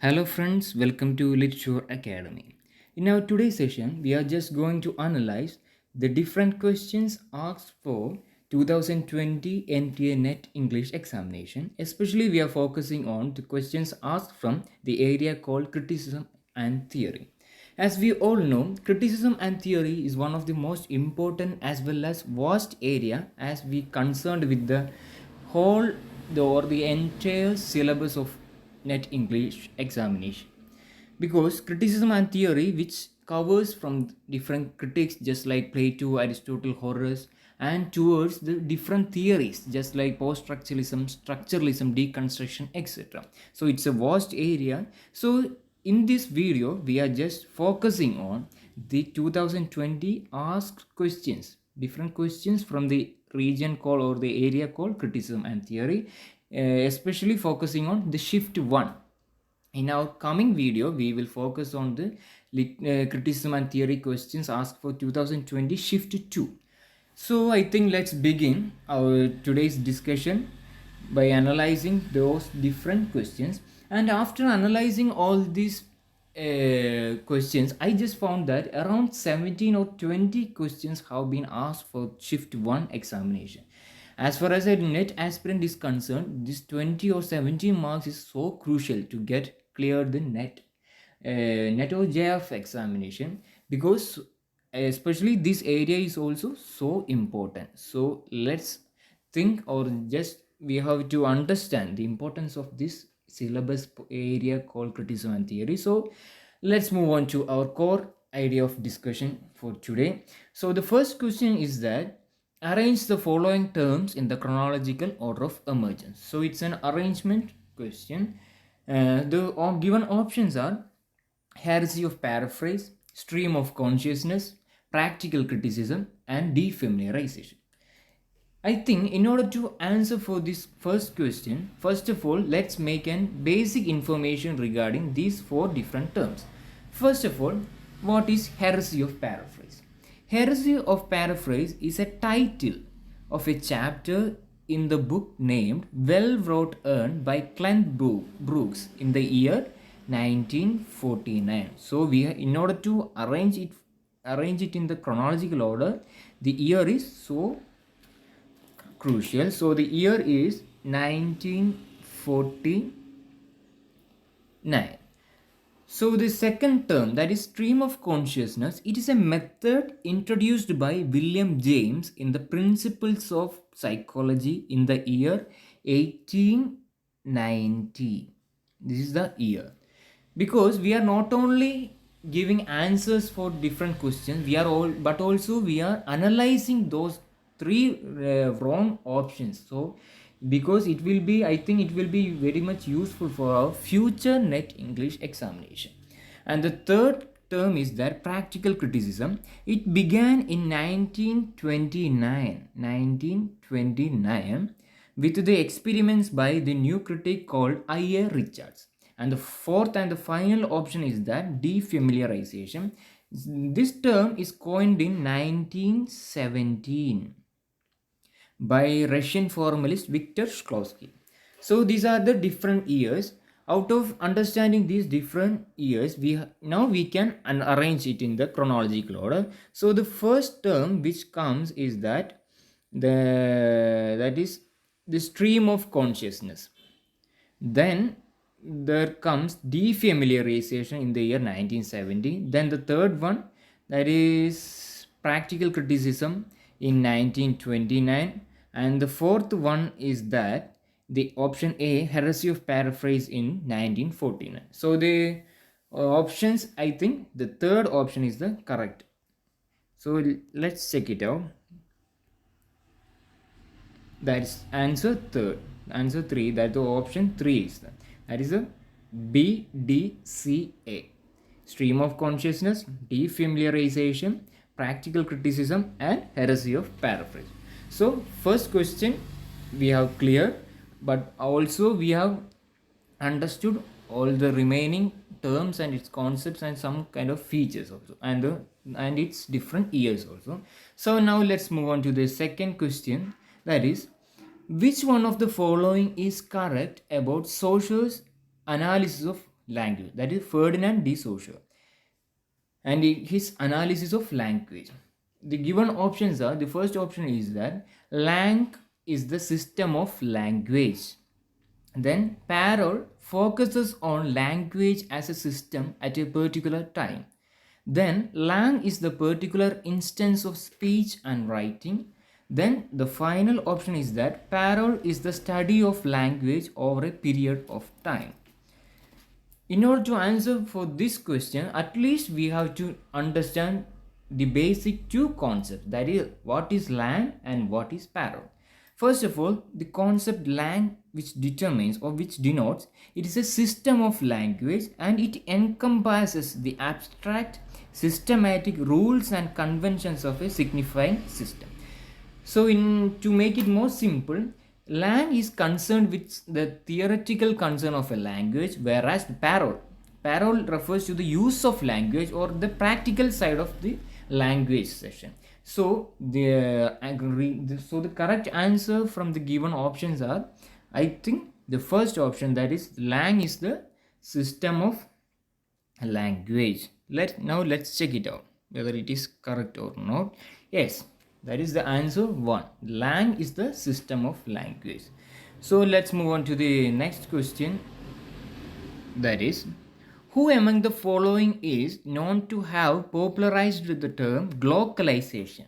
Hello friends, welcome to Literature Academy. In our today's session, we are just going to analyze the different questions asked for 2020 NTA NET English examination. Especially we are focusing on the questions asked from the area called criticism and theory. As we all know, criticism and theory is one of the most important as well as vast area as we concerned with the whole or the entire syllabus of net English examination, because criticism and theory which covers from different critics just like Plato, Aristotle, Horace, and towards the different theories just like post-structuralism, structuralism, deconstruction, etc. So it's a vast area. So in this video we are just focusing on the 2020 asked questions, different questions from the region called or the area called criticism and theory, especially focusing on the shift 1. In our coming video, we will focus on the criticism and theory questions asked for 2020 shift 2. So I think let's begin our today's discussion by analyzing those different questions. And after analyzing all these questions, I just found that around 17 or 20 questions have been asked for shift 1 examination. As far as a net aspirant is concerned, this 20 or 17 marks is so crucial to get clear the net or JF examination, because especially this area is also so important. So let's think, or just we have to understand the importance of this syllabus area called criticism and theory. So let's move on to our core idea of discussion for today. So the first question is that arrange the following terms in the chronological order of emergence. So it's an arrangement question. The given options are heresy of paraphrase, stream of consciousness, practical criticism, and defamiliarization. I think in order to answer for this first question, first of all, let's make an basic information regarding these four different terms. First of all, what is heresy of paraphrase? Heresy of paraphrase is a title of a chapter in the book named Well Wrought Urn by Clent Brooks in the year 1949. So we, in order to arrange it in the chronological order, the year is so crucial. So the year is 1949. So the second term, that is stream of consciousness, it is a method introduced by William James in the Principles of Psychology in the year 1890. This is the year. Because we are not only giving answers for different questions, but also we are analyzing those three wrong options. So because it will be, I think it will be very much useful for our future net English examination. And the third term is that practical criticism. It began in 1929 with the experiments by the new critic called I.A. Richards. And the fourth and the final option is that defamiliarization. This term is coined in 1917 by Russian formalist Viktor Shklovsky. So these are the different years. Out of understanding these different years, now we can arrange it in the chronological order. So the first term which comes is that is the stream of consciousness. Then there comes defamiliarization in the year 1970. Then the third one, that is practical criticism in 1929. And the fourth one is that the option A, heresy of paraphrase in 1949. So the options, I think the third option is the correct. So let's check it out. That's answer third. Answer 3, that the option 3 is that is a B, D, C, A. Stream of consciousness, defamiliarization, practical criticism, and heresy of paraphrase. So first question we have cleared, but also we have understood all the remaining terms and its concepts and some kind of features also, and its different years also. So now let's move on to the second question, that is, which one of the following is correct about Saussures' analysis of language. That is Ferdinand de Saussure. And his analysis of language. The given options are, the first option is that lang is the system of language. Then Parol focuses on language as a system at a particular time. Then lang is the particular instance of speech and writing. Then the final option is that Parol is the study of language over a period of time. In order to answer for this question, at least we have to understand the basic two concepts, that is what is lang and what is Parol. First of all, the concept lang, which determines or which denotes, it is a system of language and it encompasses the abstract systematic rules and conventions of a signifying system. So to make it more simple, lang is concerned with the theoretical concern of a language, whereas Parol refers to the use of language or the practical side of the language session. So the correct answer from the given options are, I think, the first option, that is lang is the system of language. Let's check it out whether it is correct or not. Yes, that is the answer 1. Lang is the system of language. So let's move on to the next question. That is, who among the following is known to have popularized the term globalization?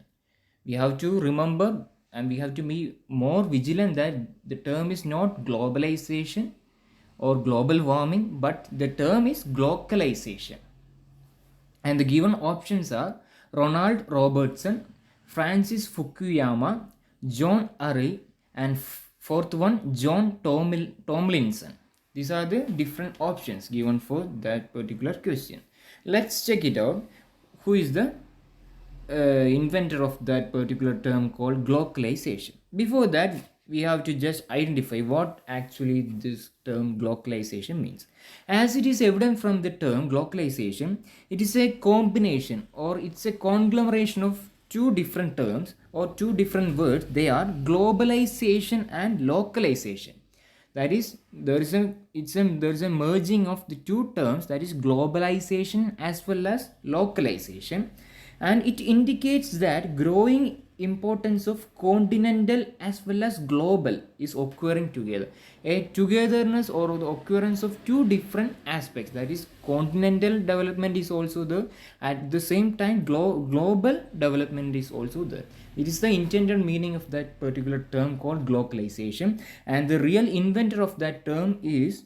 We have to remember and we have to be more vigilant that the term is not globalization or global warming, but the term is globalization. And the given options are Ronald Robertson, Francis Fukuyama, John Urry, and fourth one, John Tomlinson. These are the different options given for that particular question. Let's check it out. Who is the inventor of that particular term called globalization? Before that, we have to just identify what actually this term globalization means. As it is evident from the term globalization, it is a combination or it's a conglomeration of two different terms or two different words. They are globalization and localization. That is, there is a merging of the two terms, that is globalization as well as localization, and it indicates that growing importance of continental as well as global is occurring together. A togetherness or the occurrence of two different aspects, that is continental development is also there, at the same time global development is also there. It is the intended meaning of that particular term called globalization, and the real inventor of that term is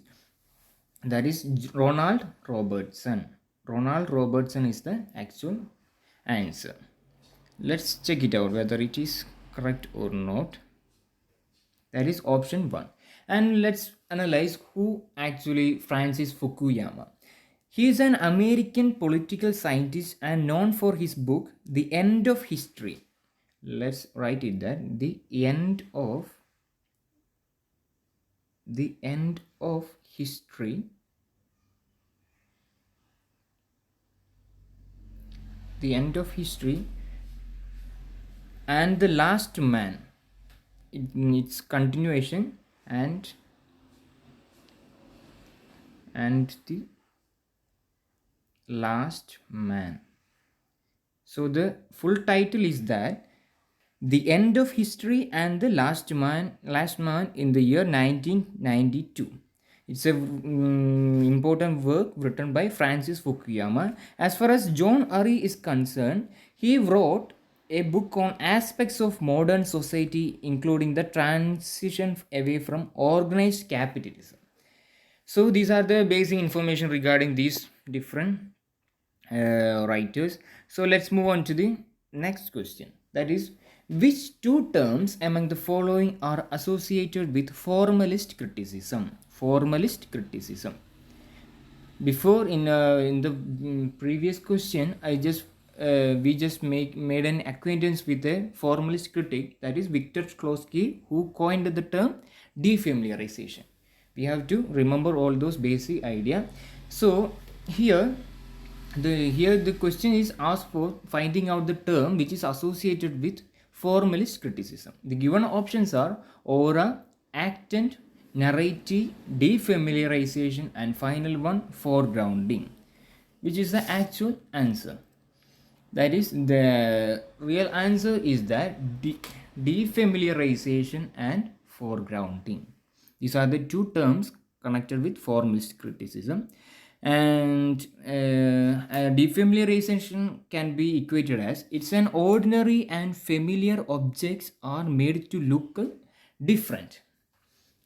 Ronald Robertson. Ronald Robertson is the actual answer. Let's check it out whether it is correct or not. That is option 1. And let's analyze who actually Francis Fukuyama. He is an American political scientist and known for his book The End of History. Let's write it there. The end of history. The End of History and The Last Man. Its continuation and The Last Man. So the full title is that The End of History and the Last Man in the year 1992. It's a important work written by Francis Fukuyama. As far as John Urry is concerned, he wrote a book on aspects of modern society, including the transition away from organized capitalism. So these are the basic information regarding these different writers. So let's move on to the next question. That is, which two terms among the following are associated with formalist criticism? Formalist criticism. Before in the previous question, we just made an acquaintance with a formalist critic, that is Victor Shklovsky, who coined the term defamiliarization. We have to remember all those basic idea. So here the question is asked for finding out the term which is associated with formalist criticism. The given options are aura, actant, narrative, defamiliarization, and final one, foregrounding, which is the actual answer. That is, the real answer is that defamiliarization and foregrounding. These are the two terms connected with formalist criticism. And defamiliarization can be equated as it's an ordinary and familiar objects are made to look different.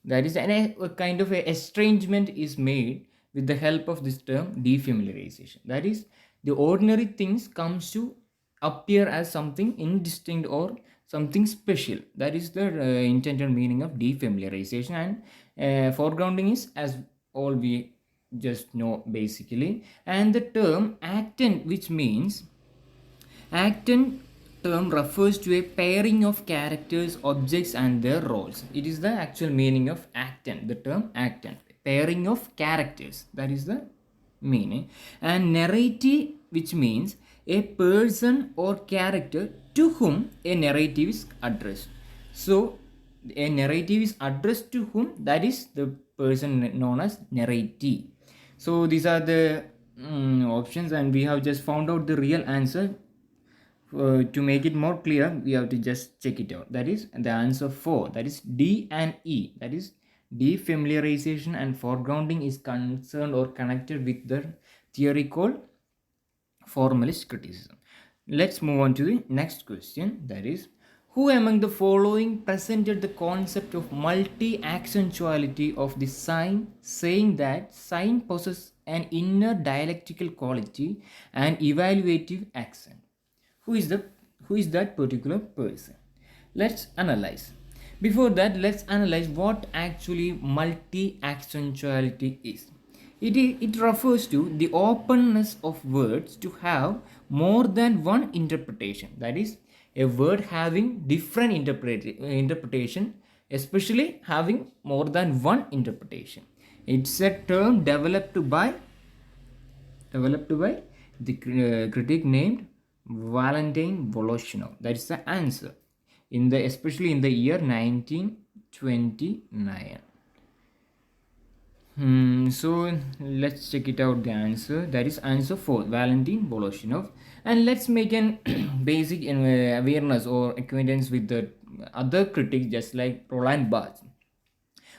That is, a kind of a estrangement is made with the help of this term defamiliarization. That is, the ordinary things comes to appear as something indistinct or something special. That is the intended meaning of defamiliarization. And foregrounding is, as all we just know basically. And the term actant, which means actant term refers to a pairing of characters, objects, and their roles. It is the actual meaning of actant, the term actant. Pairing of characters, that is the meaning. And narrative, which means a person or character to whom a narrative is addressed. So, a narrative is addressed to whom? That is the person known as narratee. So, these are the options, and we have just found out the real answer. To make it more clear, we have to just check it out. That is the answer 4, that is D and E. That is, defamiliarization and foregrounding is concerned or connected with the theory called formalist criticism. Let's move on to the next question. That is, who among the following presented the concept of multi-accentuality of the sign, saying that sign possesses an inner dialectical quality and evaluative accent? Who is that particular person? Let's analyze. Before that, let's analyze what actually multi-accentuality is. It refers to the openness of words to have more than one interpretation. That is, a word having different interpretation, especially having more than one interpretation. It's a term developed by the critic named Valentin Voloshinov. That is the answer. Especially in the year 1929. So let's check it out, the answer. That is answer 4, Valentin Voloshinov. And let's make an basic awareness or acquaintance with the other critics, just like Roland Barthes.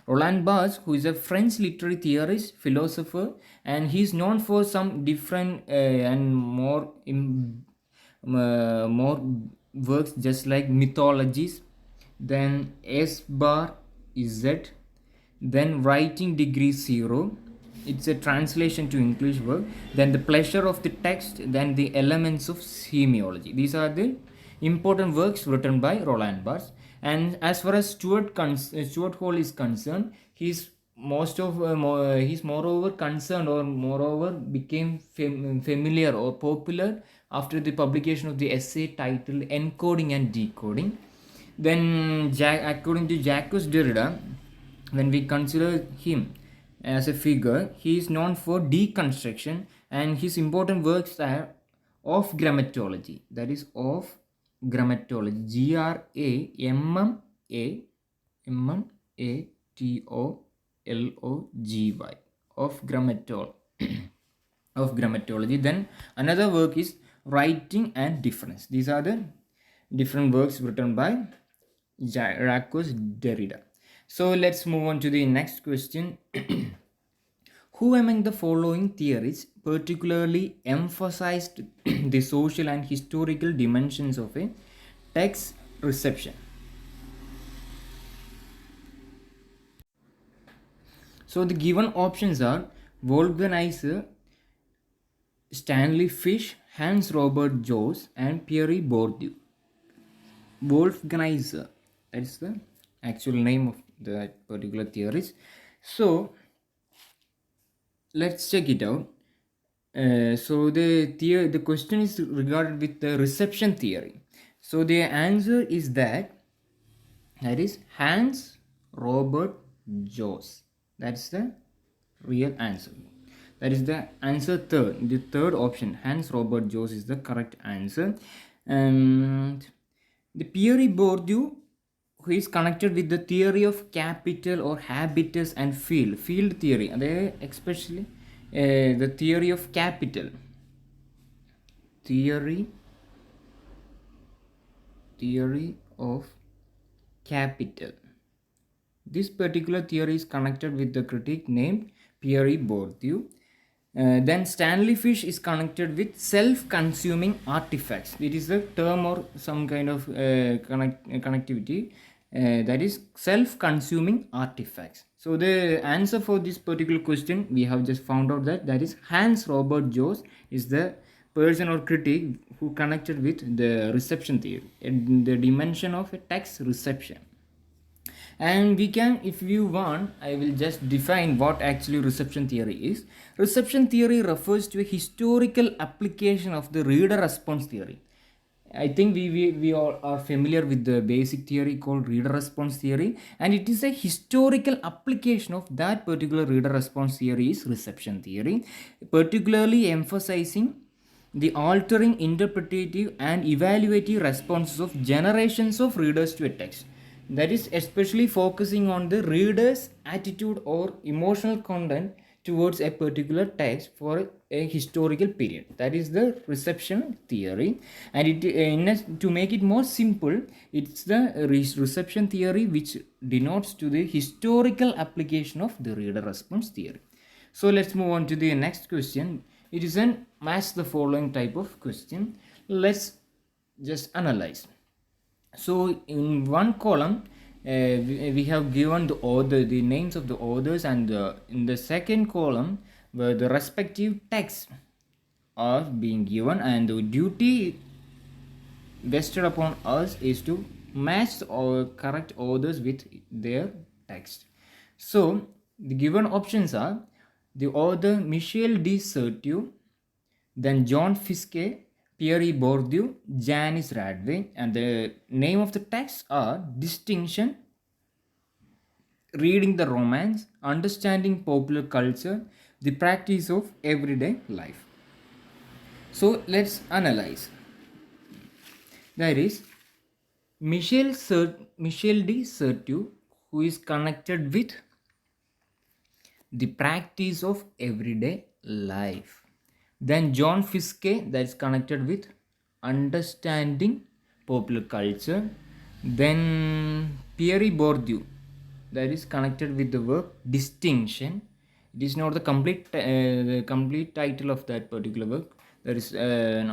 Roland Barthes, who is a French literary theorist, philosopher, and he is known for some different and more works, just like mythologies, then S bar Z, then writing degree 0, it's a translation to English work, then the pleasure of the text, then the elements of semiology. These are the important works written by Roland Barthes. And as far as Stuart Hall is concerned, he's moreover concerned, or moreover became familiar or popular after the publication of the essay titled Encoding and Decoding. Then according to Jacques Derrida, when we consider him as a figure, he is known for deconstruction, and his important works are Of Grammatology. That is Of Grammatology, Grammatology, Of Grammatology. Then another work is Writing and Difference. These are the different works written by Jacques Derrida. So let's move on to the next question. Who among the following theories particularly emphasized the social and historical dimensions of a text reception? So the given options are Wolfgang Iser, Stanley Fish, Hans Robert Joss, and Pierre Bourdieu. Wolfgang Iser, that's the actual name of that particular theorist. So let's check it out. So the question is regarded with the reception theory. So the answer is that is Hans Robert Joss. That's the real answer. That is the answer third. The third option, Hans Robert Joss, is the correct answer. And the Pierre Bourdieu, who is connected with the theory of capital or habitus and field theory, especially the theory of capital, theory of capital. This particular theory is connected with the critic named Pierre Bourdieu. Then Stanley Fish is connected with self-consuming artifacts. It is a term or some kind of connectivity, that is self-consuming artifacts. So the answer for this particular question, we have just found out that is Hans Robert Jost is the person or critic who connected with the reception theory and the dimension of a text reception. And we can, if you want, I will just define what actually reception theory is. Reception theory refers to a historical application of the reader response theory. I think we all are familiar with the basic theory called reader response theory, and it is a historical application of that particular reader response theory is reception theory, particularly emphasizing the altering interpretative and evaluative responses of generations of readers to a text. That is especially focusing on the reader's attitude or emotional content towards a particular text for a historical period. That is the reception theory, and to make it more simple, it's the reception theory which denotes to the historical application of the reader response theory. So let's move on to the next question. It is an match the following type of question. Let's just analyze. So in one column, we have given the names of the authors, and in the second column where the respective texts are being given, and the duty vested upon us is to match or correct authors with their text. So the given options are the author Michel de Certeau, then John Fiske, Pierre Bourdieu, Janis Radway, and the name of the texts are Distinction, Reading the Romance, Understanding Popular Culture, The Practice of Everyday Life. So let's analyze. That is Michel de Certeau, who is connected with the practice of everyday life. Then John Fiske, that is connected with understanding popular culture. Then Pierre Bourdieu, that is connected with the verb distinction. It is not the complete title of that particular work. There is an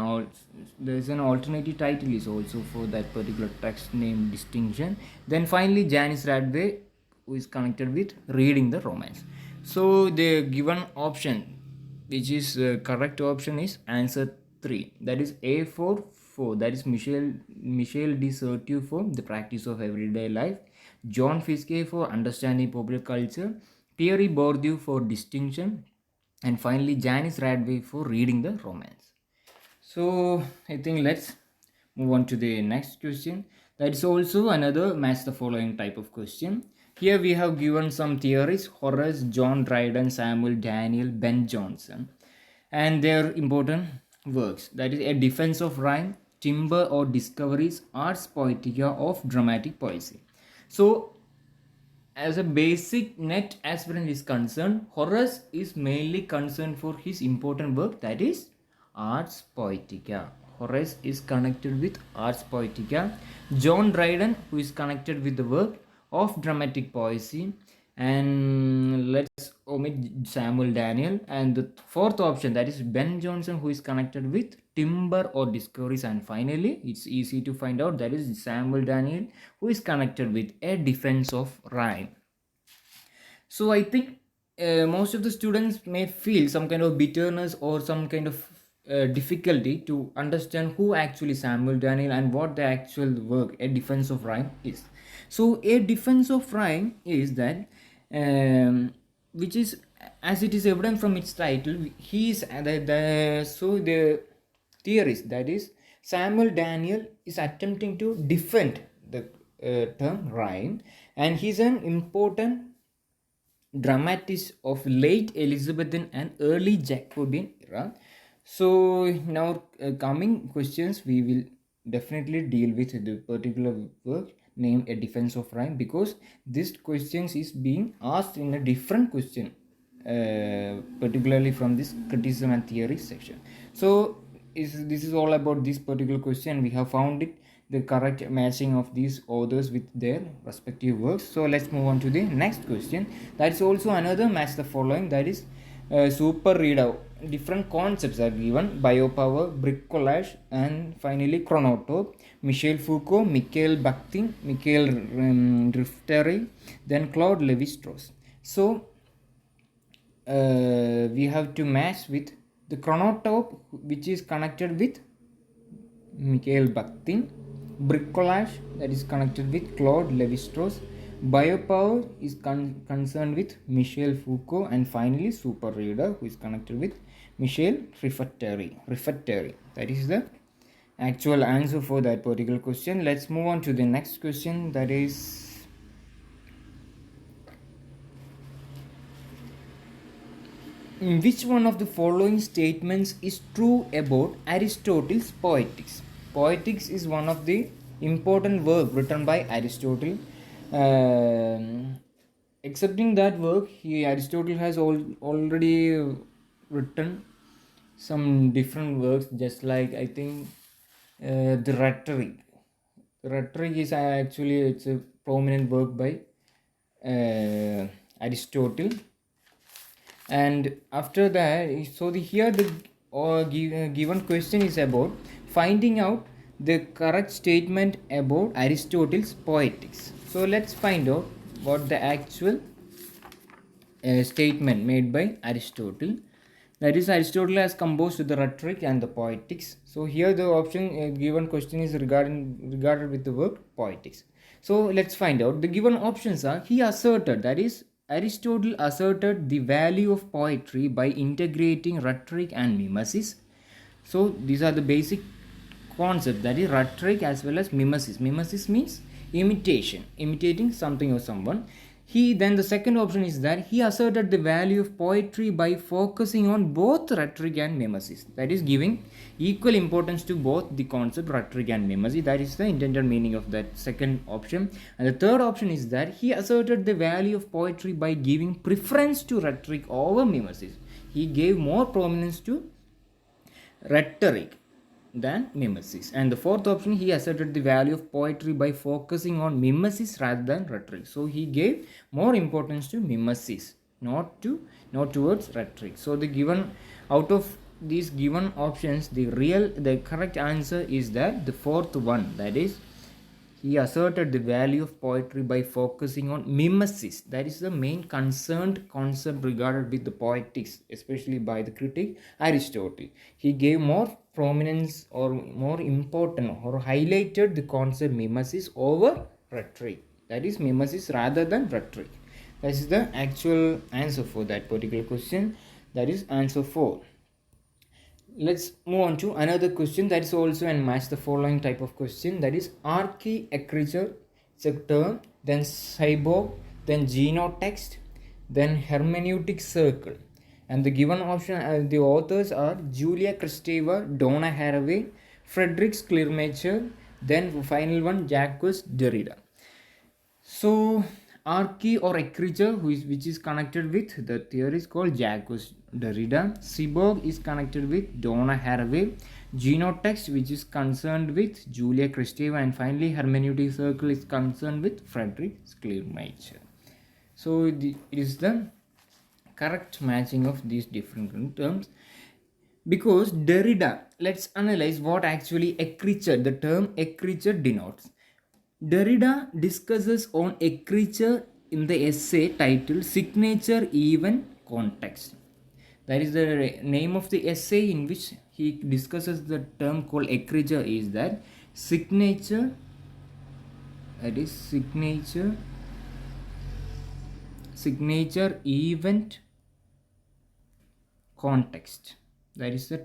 alternative title is also for that particular text named Distinction. Then finally Janis Radway, who is connected with Reading the Romance. So the given option, which is correct option, is answer 3. That is A for 4. That is Michel de Certeau for the practice of everyday life, John Fiske for understanding popular culture, Pierre Bourdieu for distinction, and finally Janis Radway for reading the romance. So I think let's move on to the next question. That is also another match the following type of question. Here we have given some theories: Horace, John Dryden, Samuel Daniel, Ben Jonson, and their important works. That is A Defense of Rhyme, Timber or Discoveries, Ars Poetica of Dramatic Poesy. So as a basic net aspirant is concerned, Horace is mainly concerned for his important work, that is Ars Poetica. Horace is connected with Ars Poetica. John Dryden, who is connected with the work of dramatic poesy, and let's omit Samuel Daniel. And the fourth option, that is Ben Jonson, who is connected with timber or discoveries, and finally it's easy to find out, that is Samuel Daniel, who is connected with A Defense of Rhyme. So I think most of the students may feel some kind of bitterness or some kind of difficulty to understand who actually Samuel Daniel and what the actual work A Defense of Rhyme is. So A Defense of Rhyme is that which is, as it is evident from its title, he is the theorist, that is Samuel Daniel, is attempting to defend the term rhyme, and he's an important dramatist of late Elizabethan and early Jacobean era. So now coming questions we will definitely deal with the particular work. name a defense of rhyme, because this questions is being asked in a different question, particularly from this criticism and theory section. So this is all about this particular question. We have found it, the correct matching of these authors with their respective works. So let's move on to the next question. That is also another match the following, that is super reader. Different concepts are given: biopower, bricolage, and finally chronotope. Michel Foucault, Mikhail Bakhtin, Mikhail Riftery, then Claude Lévi-Strauss. So we have to match with the chronotope, which is connected with Mikhail Bakhtin, bricolage, that is connected with Claude Lévi-Strauss, biopower is concerned with Michel Foucault, and finally super reader, who is connected with Michel Riftery. That is the actual answer for that particular question. Let's move on to the next question, that is which one of the following statements is true about Aristotle's Poetics? Poetics is one of the important work written by Aristotle. Excepting that work, Aristotle has already written some different works, just like I think the Rhetoric. Rhetoric is actually, it's a prominent work by Aristotle. And after that, so here the given question is about finding out the correct statement about Aristotle's Poetics. So let's find out what the actual statement made by Aristotle. That is, Aristotle has composed the Rhetoric and the Poetics. So here the option given question is regarded with the word Poetics. So let's find out. The given options are: he asserted, that is, Aristotle asserted the value of poetry by integrating rhetoric and mimesis. So these are the basic concepts, that is rhetoric as well as mimesis. Mimesis means imitation, imitating something or someone. Then the second option is that he asserted the value of poetry by focusing on both rhetoric and mimesis, that is giving equal importance to both the concept rhetoric and mimesis. That is the intended meaning of that second option. And the third option is that he asserted the value of poetry by giving preference to rhetoric over mimesis. He gave more prominence to rhetoric than mimesis. And the fourth option, he asserted the value of poetry by focusing on mimesis rather than rhetoric. So he gave more importance to mimesis, not towards rhetoric. So the given, out of these given options, the correct answer is that the fourth one, that is, he asserted the value of poetry by focusing on mimesis. That is the main concerned concept regarded with the Poetics, especially by the critic Aristotle. He gave more prominence or more important or highlighted the concept mimesis over rhetoric. That is mimesis rather than rhetoric. That is the actual answer for that particular question. That is answer 4. Let's move on to another question that is also and match the following type of question, that is archi-écriture. It's a term, then cyborg, then genotext, then hermeneutic circle. And the given option, the authors are Julia Kristeva, Donna Haraway, Friedrich Schleiermacher, then final one Jacques Derrida. So archi or écriture, which is connected with the theory is called Jacques Derrida. Cyborg is connected with Donna Haraway. Genotext, which is concerned with Julia Kristeva, and finally hermeneutic circle is concerned with Friedrich Schleiermacher. So it is the correct matching of these different terms. Because Derrida, let's analyze what actually écriture, the term écriture denotes. Derrida discusses on écriture in the essay titled Signature Event Context. That is the name of the essay in which he discusses the term called écriture is that signature, that is signature event context. That is the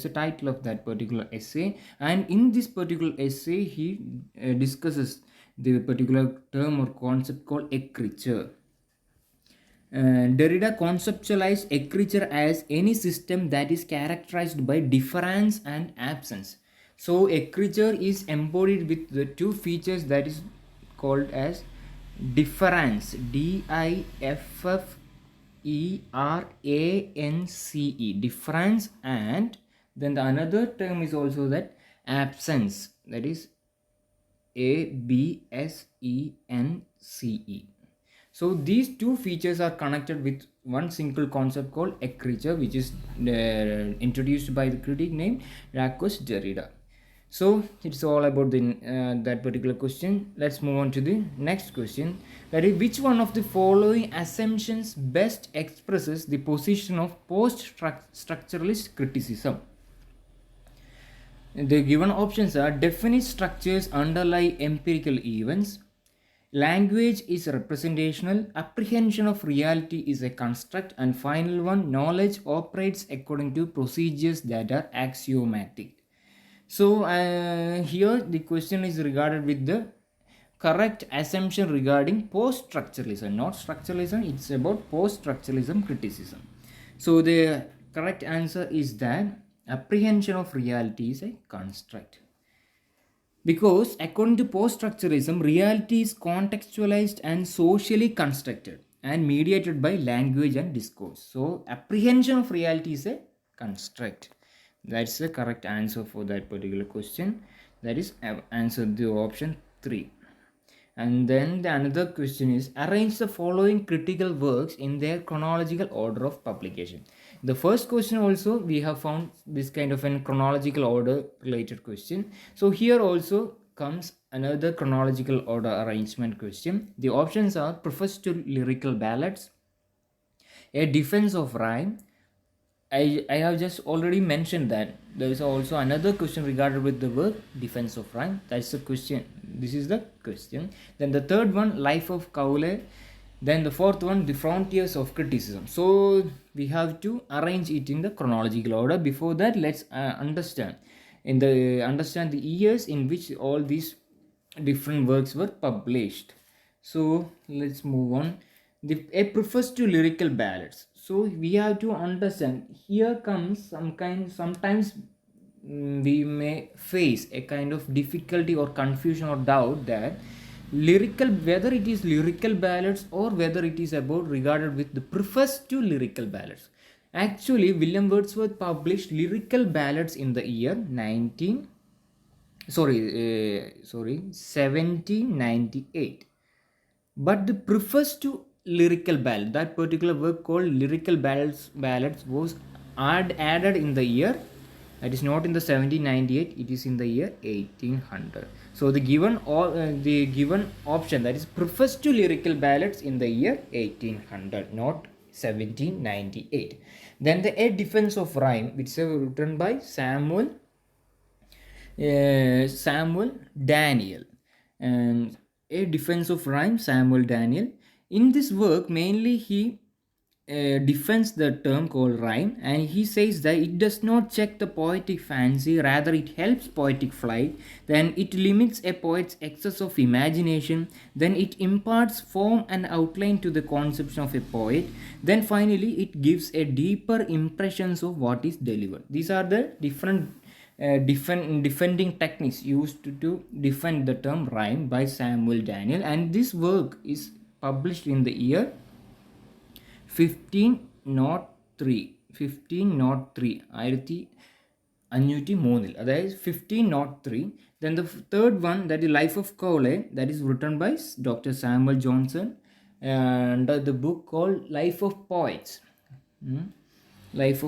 title of that particular essay, and in this particular essay he discusses the particular term or concept called écriture. Derrida conceptualized écriture as any system that is characterized by difference and absence. So a creature is embodied with the two features that is called as difference, difference, difference, and then the another term is also that absence, that is absence. So these two features are connected with one single concept called a creature, which is introduced by the critic named Jacques Derrida. So it's all about that particular question. Let's move on to the next question. That is, which one of the following assumptions best expresses the position of post-structuralist criticism? The given options are: definite structures underlie empirical events, language is representational, apprehension of reality is a construct, and final one, knowledge operates according to procedures that are axiomatic. So here the question is regarded with the correct assumption regarding post-structuralism, not structuralism, it's about post-structuralism criticism. So the correct answer is that apprehension of reality is a construct. Because according to post-structuralism, reality is contextualized and socially constructed and mediated by language and discourse. So apprehension of reality is a construct. That's the correct answer for that particular question. That is answer the option 3. And then the another question is, arrange the following critical works in their chronological order of publication. The first question also we have found this kind of an chronological order related question. So here also comes another chronological order arrangement question. The options are: preface to lyrical ballads, a defense of rhyme. I have just already mentioned that there is also another question regarded with the word defense of rhyme. That's the question. This is the question. Then the third one, life of Cowley. Then the fourth one, the frontiers of criticism. So we have to arrange it in the chronological order. Before that, let's understand the years in which all these different works were published. So let's move on. A preface to lyrical ballads. So we have to understand, here comes sometimes we may face a kind of difficulty or confusion or doubt that whether it is lyrical ballads or whether it is about regarded with the preface to lyrical ballads. Actually, William Wordsworth published lyrical ballads in the year 1798. But the preface to lyrical ballad, that particular work called lyrical ballads was added in the year, that is not in the 1798, it is in the year 1800. So the given option, that is preface to lyrical ballads in the year 1800, not 1798. Then the A Defense of Rhyme, which is written by Samuel Daniel, and A Defense of Rhyme, Samuel Daniel. In this work, mainly he defends the term called rhyme, and he says that it does not check the poetic fancy, rather it helps poetic flight, then it limits a poet's excess of imagination, then it imparts form and outline to the conception of a poet, then finally it gives a deeper impressions of what is delivered. These are the different defending techniques used to defend the term rhyme by Samuel Daniel, and this work is published in the year 1503 1503 അതായത് 1503. Then the third one, that is Life of Cowley, that is written by Dr. Samuel Johnson under the book called Life of Poets. The life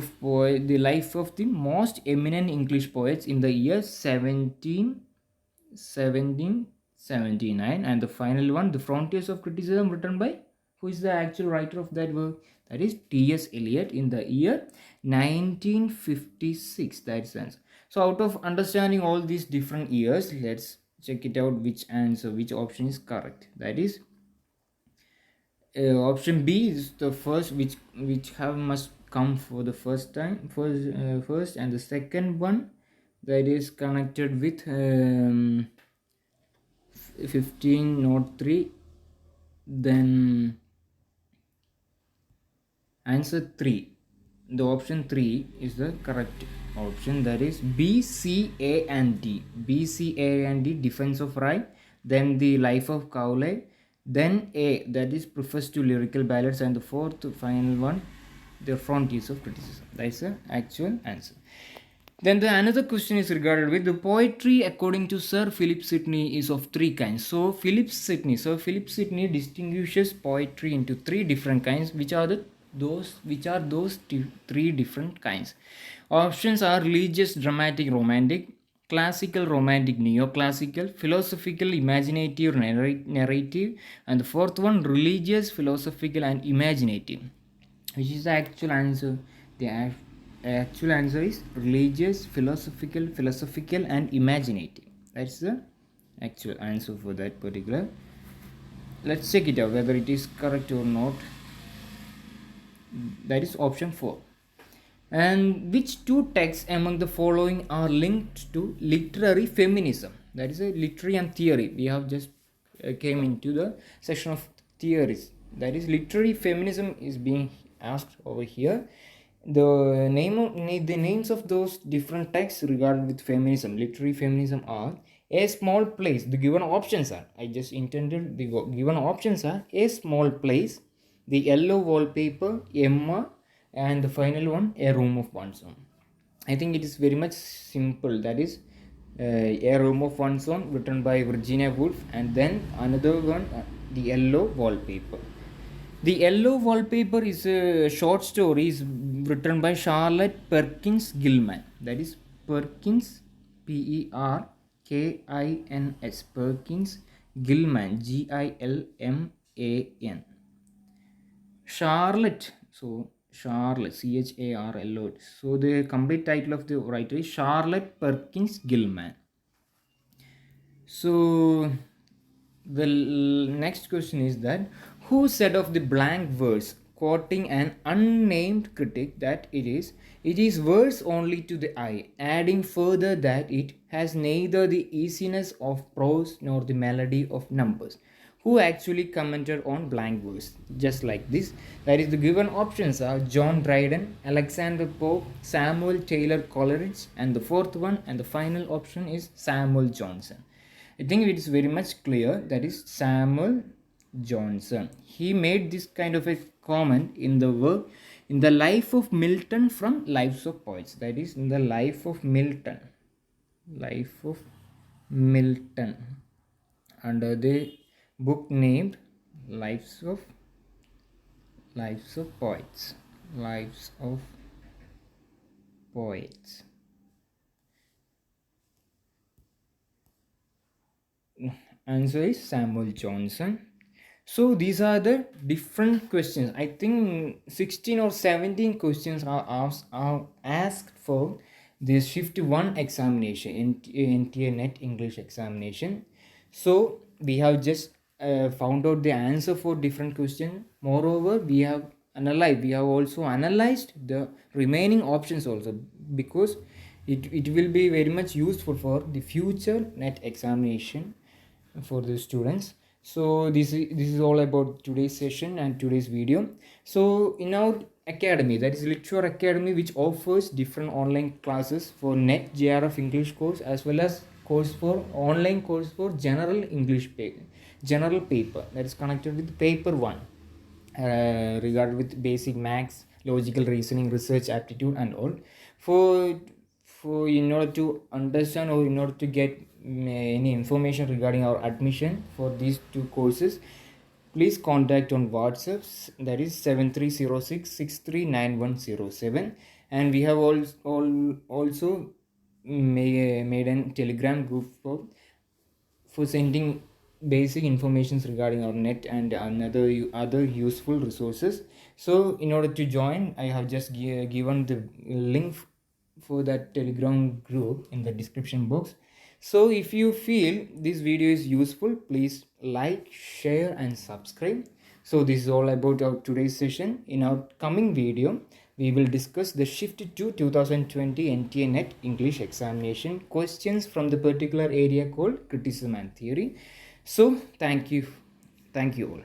of the most eminent English poets in the year 1779. And the final one, The Frontiers of Criticism, written by, who is the actual writer of that work? That is T.S. Eliot in the year 1956. That's the answer. So out of understanding all these different years, let's check it out which option is correct. That is option B is the first, which must come for the first time first, and the second one, that is connected with 1503. Then answer 3, the option 3 is the correct option, that is B, C, A and D. B, C, A and D, Defense of Right, then The Life of Cowley, then A, that is Preface to Lyrical Ballads, and the fourth final one, The Frontiers of Criticism. That's the actual answer. Then the another question is regarded with the poetry according to Sir Philip Sidney is of three kinds. So Sir Philip Sidney distinguishes poetry into three different kinds, which are those three different kinds. Options are religious, dramatic, romantic, classical, romantic, neoclassical, philosophical, imaginative, narrative, and the fourth one, religious, philosophical, and imaginative. Which is the actual answer? The actual answer is religious, philosophical, and imaginative. That's the actual answer for that particular. Let's check it out whether it is correct or not. That is option 4. And which two texts among the following are linked to literary feminism? That is a literary and theory. We have just came into the section of theories. That is literary feminism is being asked over here. The names of those different texts regarding with feminism, literary feminism, are A Small Place. The given options are, I just intended the given options are A Small Place, The Yellow Wallpaper, Emma, and the final one, A Room of One's Own. I think it is very much simple. That is A Room of One's Own, written by Virginia Woolf, and then another one, The Yellow Wallpaper. The Yellow Wallpaper is a short story written by Charlotte Perkins Gilman. That is Perkins, Perkins, Perkins Gilman, Gilman. Charlotte, so Charlotte, Charlotte. So the complete title of the writer is Charlotte Perkins Gilman. So the next question is that who said of the blank verse, quoting an unnamed critic, that it is verse only to the eye, adding further that it has neither the easiness of prose nor the melody of numbers? Who actually commented on blank verse just like this? That is, the given options are John Dryden, Alexander Pope, Samuel Taylor Coleridge, and the fourth one and the final option is Samuel Johnson. I think it is very much clear, that is Samuel Johnson. He made this kind of a comment in the work In the Life of Milton from Lives of Poets. That is, in the Life of Milton. Life of Milton. Under the book named Lives of Poets. Lives of Poets. Answer is Samuel Johnson. So these are the different questions. I think 16 or 17 questions are asked for this Shift 1 examination, NTA NET English examination. So we have just found out the answer for different questions. Moreover, we have also analyzed the remaining options also, because it will be very much useful for the future NET examination for the students. So this is all about today's session and today's video. So in our academy, that is Literature Academy, which offers different online classes for NET JRF English course, as well as online course for general English general paper, that is connected with paper 1 regarding with basic maths, logical reasoning, research aptitude and all. For in order to understand or in order to get any information regarding our admission for these two courses, please contact on WhatsApp, that is 7306639107, and we have also made a Telegram group for sending basic informations regarding our NET and other useful resources. So in order to join, I have just given the link for that Telegram group in the description box. So if you feel this video is useful, please like, share and subscribe. So this is all about our today's session. In our coming video, we will discuss the Shift 2 2020 NTA NET English examination questions from the particular area called criticism and theory. So thank you all.